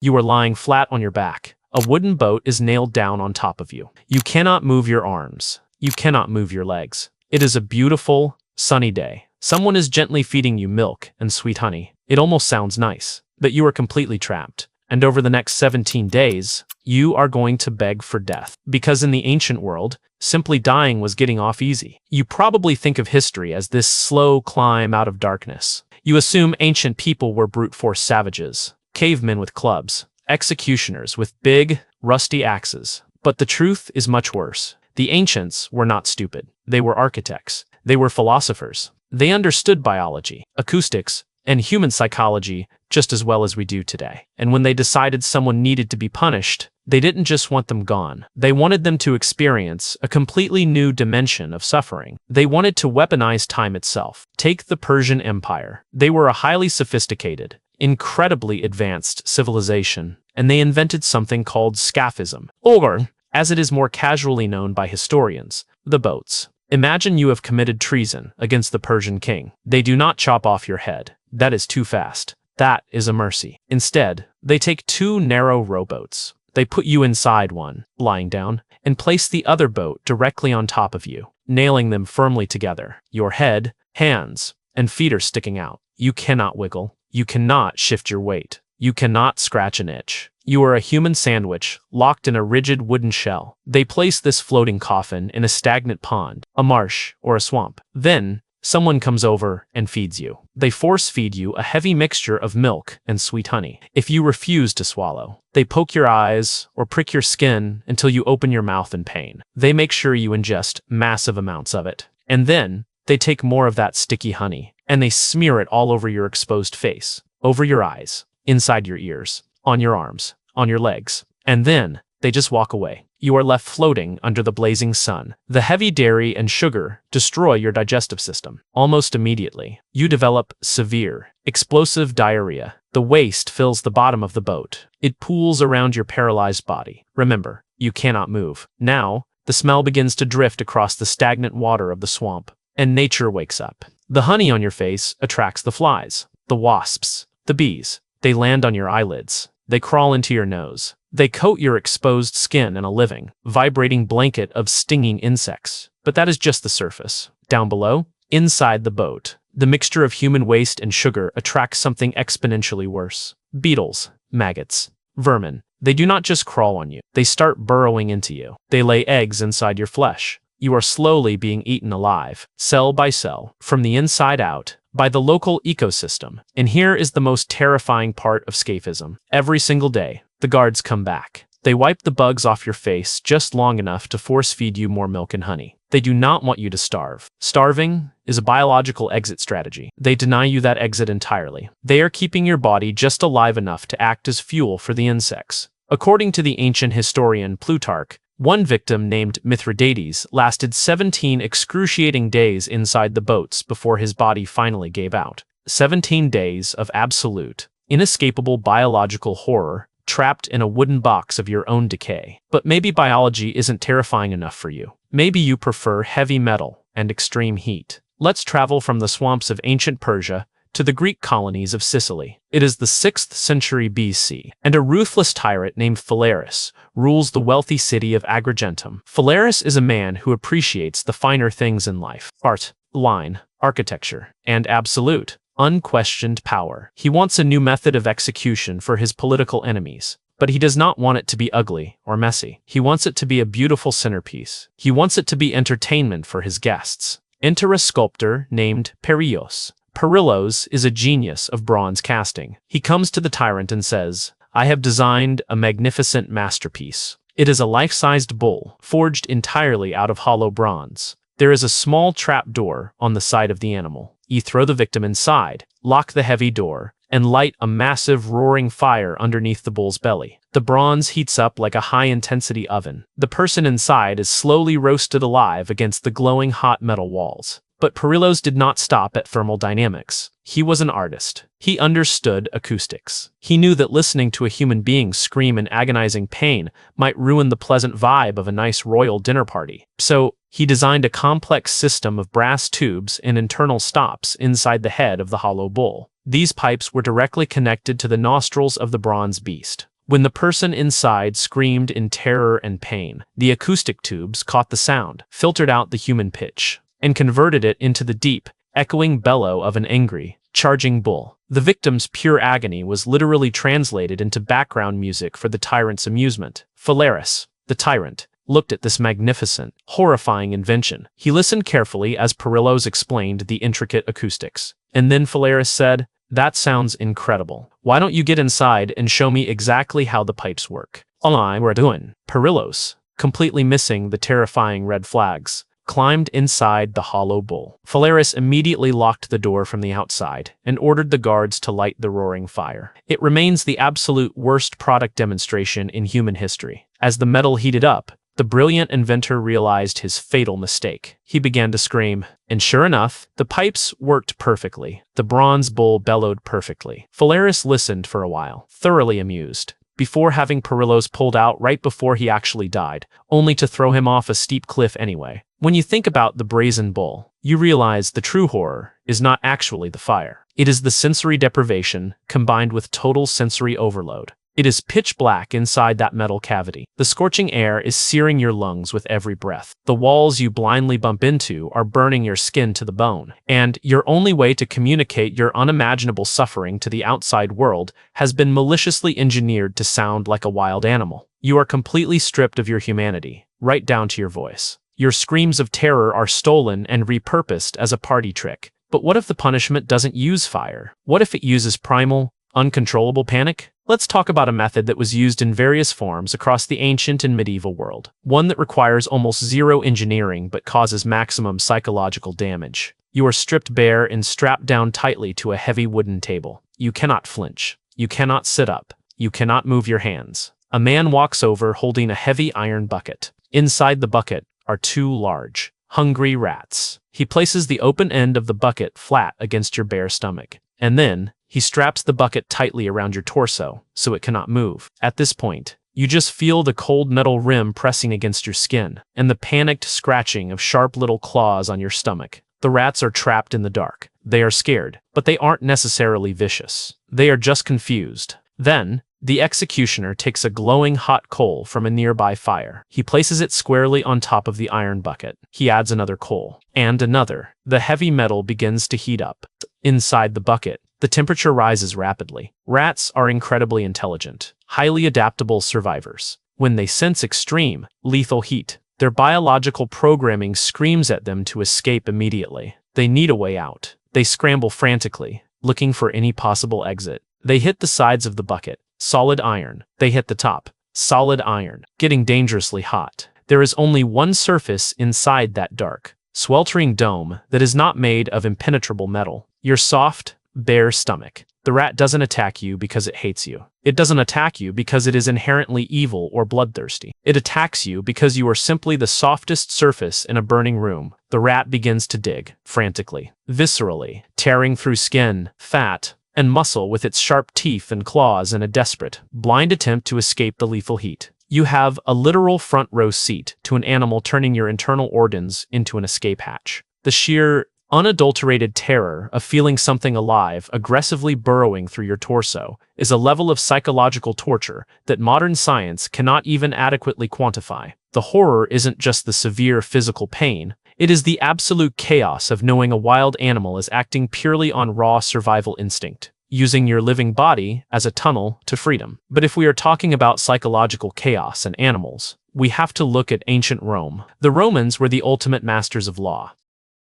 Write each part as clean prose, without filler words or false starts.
You are lying flat on your back. A wooden boat is nailed down on top of you. You cannot move your arms. You cannot move your legs. It is a beautiful, sunny day. Someone is gently feeding you milk and sweet honey. It almost sounds nice, but you are completely trapped. And over the next 17 days, you are going to beg for death. Because in the ancient world, simply dying was getting off easy. You probably think of history as this slow climb out of darkness. You assume ancient people were brute force savages, cavemen with clubs, executioners with big, rusty axes. But the truth is much worse. The ancients were not stupid. They were architects. They were philosophers. They understood biology, acoustics, and human psychology just as well as we do today. And when they decided someone needed to be punished, they didn't just want them gone. They wanted them to experience a completely new dimension of suffering. They wanted to weaponize time itself. Take the Persian Empire. They were a highly sophisticated, incredibly advanced civilization, and they invented something called Scaphism, or, as it is more casually known by historians, the boats. Imagine you have committed treason against the Persian king. They do not chop off your head. That is too fast. That is a mercy. Instead, they take two narrow rowboats. They put you inside one, lying down, and place the other boat directly on top of you, nailing them firmly together. Your head, hands, and feet are sticking out. You cannot wiggle. You cannot shift your weight. You cannot scratch an itch. You are a human sandwich, locked in a rigid wooden shell. They place this floating coffin in a stagnant pond, a marsh, or a swamp. Then, someone comes over and feeds you. They force-feed you a heavy mixture of milk and sweet honey. If you refuse to swallow, they poke your eyes or prick your skin until you open your mouth in pain. They make sure you ingest massive amounts of it. And then, they take more of that sticky honey, and they smear it all over your exposed face, over your eyes, inside your ears, on your arms, on your legs. And then, they just walk away. You are left floating under the blazing sun. The heavy dairy and sugar destroy your digestive system. Almost immediately, you develop severe, explosive diarrhea. The waste fills the bottom of the boat. It pools around your paralyzed body. Remember, you cannot move. Now, the smell begins to drift across the stagnant water of the swamp, and nature wakes up. The honey on your face attracts the flies, the wasps, the bees. They land on your eyelids. They crawl into your nose. They coat your exposed skin in a living, vibrating blanket of stinging insects. But that is just the surface. Down below, inside the boat, the mixture of human waste and sugar attracts something exponentially worse. Beetles, maggots, vermin. They do not just crawl on you. They start burrowing into you. They lay eggs inside your flesh. You are slowly being eaten alive, cell by cell, from the inside out, by the local ecosystem. And here is the most terrifying part of Scaphism. Every single day, the guards come back. They wipe the bugs off your face just long enough to force-feed you more milk and honey. They do not want you to starve. Starving is a biological exit strategy. They deny you that exit entirely. They are keeping your body just alive enough to act as fuel for the insects. According to the ancient historian Plutarch, one victim named Mithridates lasted 17 excruciating days inside the boats before his body finally gave out. 17 days of absolute, inescapable biological horror, trapped in a wooden box of your own decay. But maybe biology isn't terrifying enough for you. Maybe you prefer heavy metal and extreme heat. Let's travel from the swamps of ancient Persia to the Greek colonies of Sicily. It is the 6th century BC, and a ruthless tyrant named Phalaris rules the wealthy city of Agrigentum. Phalaris is a man who appreciates the finer things in life: art, line, architecture, and absolute, unquestioned power. He wants a new method of execution for his political enemies, but he does not want it to be ugly or messy. He wants it to be a beautiful centerpiece. He wants it to be entertainment for his guests. Enter a sculptor named Perillos. Perillos is a genius of bronze casting. He comes to the tyrant and says, "I have designed a magnificent masterpiece. It is a life-sized bull, forged entirely out of hollow bronze. There is a small trap door on the side of the animal. You throw the victim inside, lock the heavy door, and light a massive roaring fire underneath the bull's belly. The bronze heats up like a high-intensity oven. The person inside is slowly roasted alive against the glowing hot metal walls." But Perillos did not stop at thermodynamics. He was an artist. He understood acoustics. He knew that listening to a human being scream in agonizing pain might ruin the pleasant vibe of a nice royal dinner party. So, he designed a complex system of brass tubes and internal stops inside the head of the hollow bull. These pipes were directly connected to the nostrils of the bronze beast. When the person inside screamed in terror and pain, the acoustic tubes caught the sound, filtered out the human pitch, and converted it into the deep, echoing bellow of an angry, charging bull. The victim's pure agony was literally translated into background music for the tyrant's amusement. Phalaris, the tyrant, looked at this magnificent, horrifying invention. He listened carefully as Perillos explained the intricate acoustics. And then Phalaris said, "That sounds incredible. Why don't you get inside and show me exactly how the pipes work?" "I were doing." Perillos, completely missing the terrifying red flags, climbed inside the hollow bull. Phalaris immediately locked the door from the outside and ordered the guards to light the roaring fire. It remains the absolute worst product demonstration in human history. As the metal heated up, the brilliant inventor realized his fatal mistake. He began to scream, and sure enough, the pipes worked perfectly. The bronze bull bellowed perfectly. Phalaris listened for a while, thoroughly amused, before having Perillos pulled out right before he actually died, only to throw him off a steep cliff anyway. When you think about the brazen bull, you realize the true horror is not actually the fire. It is the sensory deprivation combined with total sensory overload. It is pitch black inside that metal cavity. The scorching air is searing your lungs with every breath. The walls you blindly bump into are burning your skin to the bone. And your only way to communicate your unimaginable suffering to the outside world has been maliciously engineered to sound like a wild animal. You are completely stripped of your humanity, right down to your voice. Your screams of terror are stolen and repurposed as a party trick. But what if the punishment doesn't use fire? What if it uses primal, uncontrollable panic? Let's talk about a method that was used in various forms across the ancient and medieval world. One that requires almost zero engineering but causes maximum psychological damage. You are stripped bare and strapped down tightly to a heavy wooden table. You cannot flinch. You cannot sit up. You cannot move your hands. A man walks over holding a heavy iron bucket. Inside the bucket are two large, hungry rats. He places the open end of the bucket flat against your bare stomach. And then, he straps the bucket tightly around your torso, so it cannot move. At this point, you just feel the cold metal rim pressing against your skin, and the panicked scratching of sharp little claws on your stomach. The rats are trapped in the dark. They are scared, but they aren't necessarily vicious. They are just confused. Then, the executioner takes a glowing hot coal from a nearby fire. He places it squarely on top of the iron bucket. He adds another coal, and another. The heavy metal begins to heat up. Inside the bucket, the temperature rises rapidly. Rats are incredibly intelligent, highly adaptable survivors. When they sense extreme, lethal heat, their biological programming screams at them to escape immediately. They need a way out. They scramble frantically, looking for any possible exit. They hit the sides of the bucket, solid iron. They hit the top, solid iron, getting dangerously hot. There is only one surface inside that dark, sweltering dome that is not made of impenetrable metal. Your soft, bare stomach. The rat doesn't attack you because it hates you. It doesn't attack you because it is inherently evil or bloodthirsty. It attacks you because you are simply the softest surface in a burning room. The rat begins to dig, frantically, viscerally, tearing through skin, fat, and muscle with its sharp teeth and claws in a desperate, blind attempt to escape the lethal heat. You have a literal front row seat to an animal turning your internal organs into an escape hatch. The sheer, unadulterated terror of feeling something alive aggressively burrowing through your torso is a level of psychological torture that modern science cannot even adequately quantify. The horror isn't just the severe physical pain, it is the absolute chaos of knowing a wild animal is acting purely on raw survival instinct, using your living body as a tunnel to freedom. But if we are talking about psychological chaos and animals, we have to look at ancient Rome. The Romans were the ultimate masters of law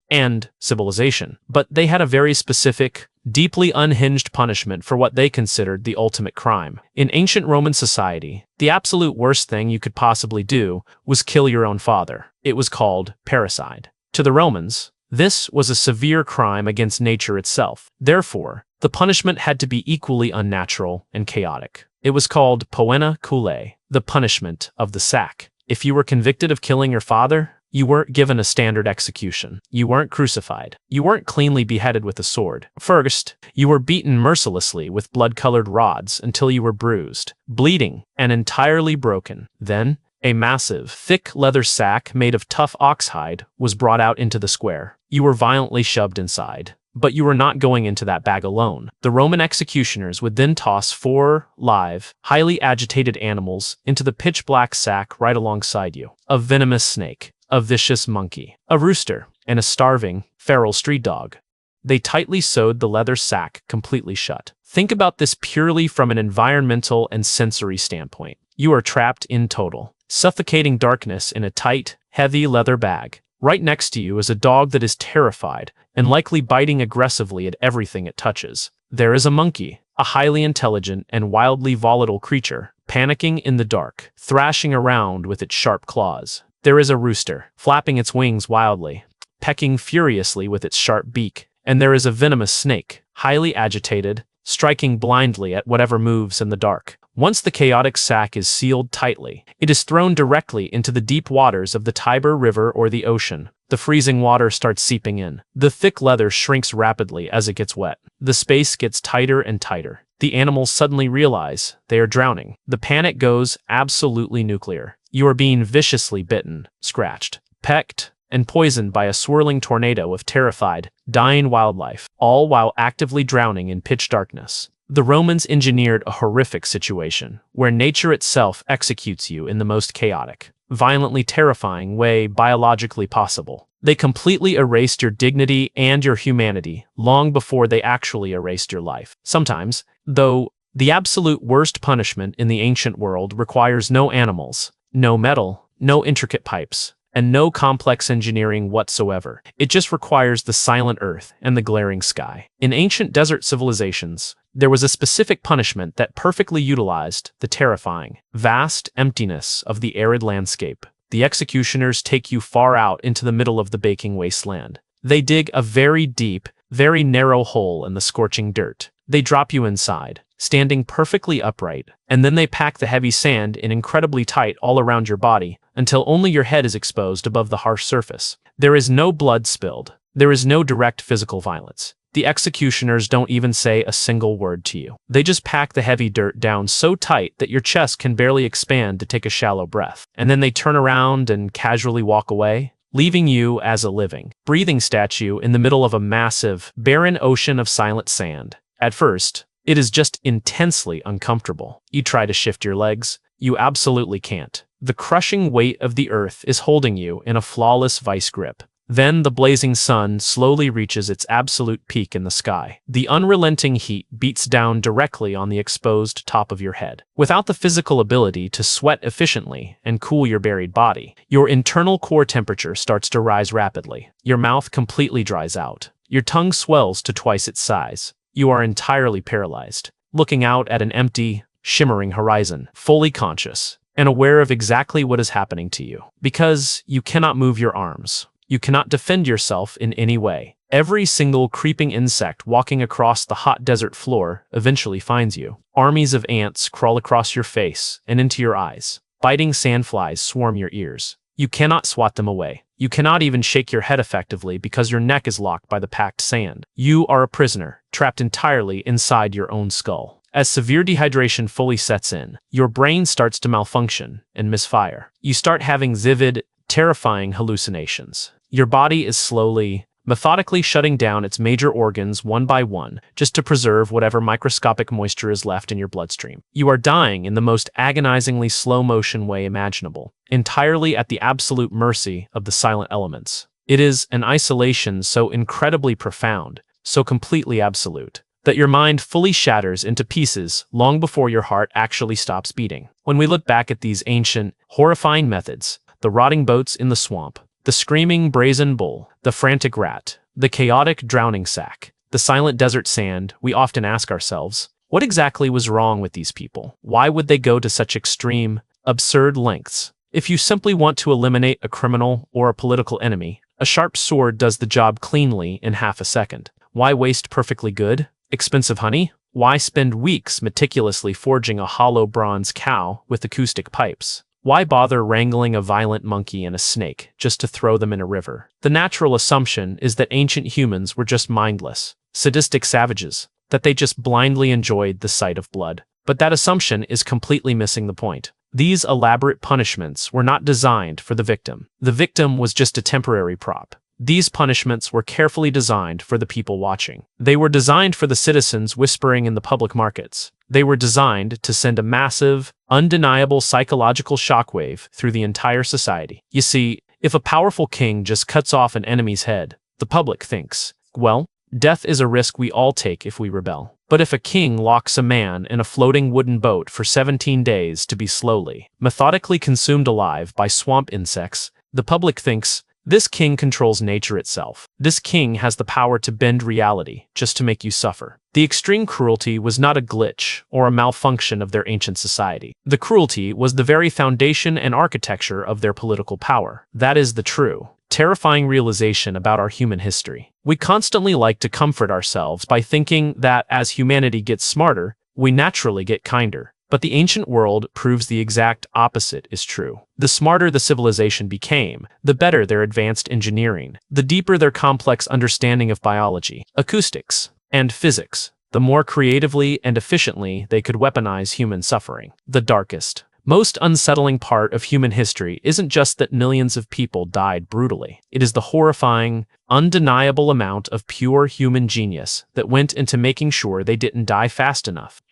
and civilization, but they had a very specific, deeply unhinged punishment for what they considered the ultimate crime. In ancient Roman society, the absolute worst thing you could possibly do was kill your own father. It was called parricide. To the Romans, this was a severe crime against nature itself. Therefore, the punishment had to be equally unnatural and chaotic. It was called Poena Cullei, the punishment of the sack. If you were convicted of killing your father, you weren't given a standard execution. You weren't crucified. You weren't cleanly beheaded with a sword. First, you were beaten mercilessly with blood-colored rods until you were bruised, bleeding, and entirely broken. Then, a massive, thick leather sack made of tough oxhide was brought out into the square. You were violently shoved inside, But you were not going into that bag alone. The Roman executioners would then toss 4 live, highly agitated animals into the pitch-black sack right alongside you. A venomous snake, a vicious monkey, a rooster, and a starving, feral street dog. They tightly sewed the leather sack completely shut. Think about this purely from an environmental and sensory standpoint. You are trapped in total, suffocating darkness in a tight, heavy leather bag. Right next to you is a dog that is terrified and likely biting aggressively at everything it touches. There is a monkey, a highly intelligent and wildly volatile creature, panicking in the dark, thrashing around with its sharp claws. There is a rooster, flapping its wings wildly, pecking furiously with its sharp beak. And there is a venomous snake, highly agitated, striking blindly at whatever moves in the dark. Once the chaotic sack is sealed tightly, it is thrown directly into the deep waters of the Tiber River or the ocean. The freezing water starts seeping in. The thick leather shrinks rapidly as it gets wet. The space gets tighter and tighter. The animals suddenly realize they are drowning. The panic goes absolutely nuclear. You are being viciously bitten, scratched, pecked, and poisoned by a swirling tornado of terrified, dying wildlife, all while actively drowning in pitch darkness. The Romans engineered a horrific situation, where nature itself executes you in the most chaotic, violently terrifying way biologically possible. They completely erased your dignity and your humanity long before they actually erased your life. Sometimes, though, the absolute worst punishment in the ancient world requires no animals, no metal, no intricate pipes, and no complex engineering whatsoever. It just requires the silent earth and the glaring sky. In ancient desert civilizations, there was a specific punishment that perfectly utilized the terrifying, vast emptiness of the arid landscape. The executioners take you far out into the middle of the baking wasteland. They dig a very deep, very narrow hole in the scorching dirt. They drop you inside, standing perfectly upright, and then they pack the heavy sand in incredibly tight all around your body until only your head is exposed above the harsh surface. There is no blood spilled. There is no direct physical violence. The executioners don't even say a single word to you. They just pack the heavy dirt down so tight that your chest can barely expand to take a shallow breath. And then they turn around and casually walk away, leaving you as a living, breathing statue in the middle of a massive, barren ocean of silent sand. At first, it is just intensely uncomfortable. You try to shift your legs. You absolutely can't. The crushing weight of the earth is holding you in a flawless vice grip. Then the blazing sun slowly reaches its absolute peak in the sky. The unrelenting heat beats down directly on the exposed top of your head. Without the physical ability to sweat efficiently and cool your buried body, your internal core temperature starts to rise rapidly. Your mouth completely dries out. Your tongue swells to twice its size. You are entirely paralyzed, looking out at an empty, shimmering horizon, fully conscious and aware of exactly what is happening to you. Because you cannot move your arms. You cannot defend yourself in any way. Every single creeping insect walking across the hot desert floor eventually finds you. Armies of ants crawl across your face and into your eyes. Biting sandflies swarm your ears. You cannot swat them away. You cannot even shake your head effectively because your neck is locked by the packed sand. You are a prisoner, trapped entirely inside your own skull. As severe dehydration fully sets in, your brain starts to malfunction and misfire. You start having vivid, terrifying hallucinations. Your body is slowly, methodically shutting down its major organs one by one just to preserve whatever microscopic moisture is left in your bloodstream. You are dying in the most agonizingly slow-motion way imaginable, entirely at the absolute mercy of the silent elements. It is an isolation so incredibly profound, so completely absolute, that your mind fully shatters into pieces long before your heart actually stops beating. When we look back at these ancient, horrifying methods, the rotting boats in the swamp, the screaming brazen bull, the frantic rat, the chaotic drowning sack, the silent desert sand, we often ask ourselves, what exactly was wrong with these people? Why would they go to such extreme, absurd lengths? If you simply want to eliminate a criminal or a political enemy, a sharp sword does the job cleanly in half a second. Why waste perfectly good, expensive honey? Why spend weeks meticulously forging a hollow bronze cow with acoustic pipes? Why bother wrangling a violent monkey and a snake just to throw them in a river? The natural assumption is that ancient humans were just mindless, sadistic savages, that they just blindly enjoyed the sight of blood. But that assumption is completely missing the point. These elaborate punishments were not designed for the victim. The victim was just a temporary prop. These punishments were carefully designed for the people watching. They were designed for the citizens whispering in the public markets. They were designed to send a massive, undeniable psychological shockwave through the entire society. You see, if a powerful king just cuts off an enemy's head, the public thinks, well, death is a risk we all take if we rebel. But if a king locks a man in a floating wooden boat for 17 days to be slowly, methodically consumed alive by swamp insects, the public thinks, this king controls nature itself. This king has the power to bend reality just to make you suffer. The extreme cruelty was not a glitch or a malfunction of their ancient society. The cruelty was the very foundation and architecture of their political power. That is the true, terrifying realization about our human history. We constantly like to comfort ourselves by thinking that as humanity gets smarter, we naturally get kinder. But the ancient world proves the exact opposite is true. The smarter the civilization became, the better their advanced engineering, the deeper their complex understanding of biology, acoustics, and physics, the more creatively and efficiently they could weaponize human suffering. The darkest, most unsettling part of human history isn't just that millions of people died brutally. It is the horrifying, undeniable amount of pure human genius that went into making sure they didn't die fast enough.